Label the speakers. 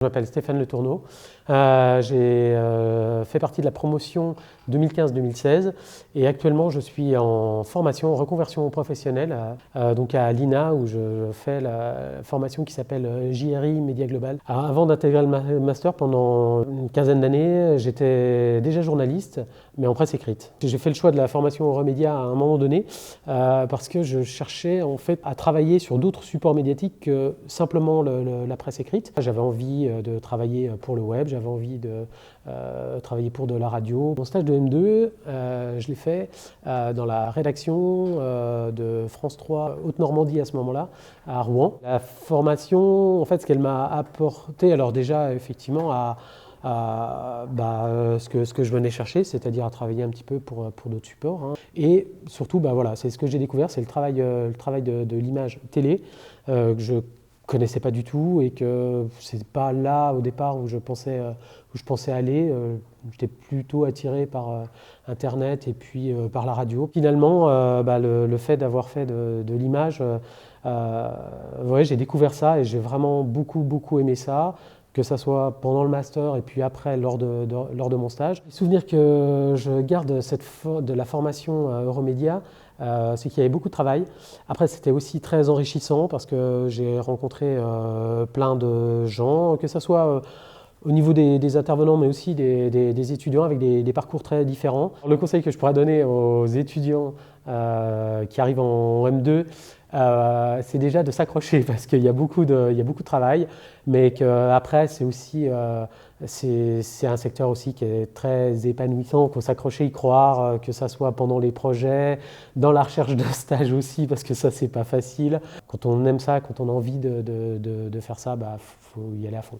Speaker 1: m'appelle Stéphane Le Tourneau. J'ai fait partie de la promotion 2015-2016 et actuellement je suis en formation, en reconversion professionnelle donc à l'INA où je fais la formation qui s'appelle JRI Média Global. Alors, avant d'intégrer le master, pendant une quinzaine d'années, j'étais déjà journaliste mais en presse écrite. J'ai fait le choix de la formation Euromédia à un moment donné parce que je cherchais en fait à travailler sur d'autres supports médiatiques que simplement la presse écrite. J'avais envie de travailler pour le web, j'avais envie de travailler pour de la radio. Mon stage de M2, je l'ai fait dans la rédaction de France 3 Haute-Normandie à ce moment-là, à Rouen. La formation, en fait, ce qu'elle m'a apporté, alors déjà effectivement ce que je venais chercher, c'est-à-dire à travailler un petit peu pour d'autres supports. Hein. Et surtout, voilà, c'est ce que j'ai découvert, c'est le travail de l'image télé que je connaissais pas du tout et que c'est pas là au départ où je pensais aller. J'étais plutôt attiré par Internet et puis par la radio. Finalement, le fait d'avoir fait de l'image, ouais, j'ai découvert ça et j'ai vraiment beaucoup aimé ça. Que ça soit pendant le master et puis après lors de mon stage. Le souvenir que je garde de la formation Euromédia, c'est qu'il y avait beaucoup de travail. Après, c'était aussi très enrichissant parce que j'ai rencontré plein de gens, que ce soit au niveau des intervenants, mais aussi des étudiants avec des parcours très différents. Le conseil que je pourrais donner aux étudiants qui arrivent en M2, c'est déjà de s'accrocher parce qu'il y a beaucoup de travail, mais qu'après c'est aussi c'est un secteur aussi qui est très épanouissant, qu'il faut s'accrocher, y croire, que ça soit pendant les projets, dans la recherche de stage aussi, parce que ça c'est pas facile. Quand on aime ça, quand on a envie de faire ça, faut y aller à fond.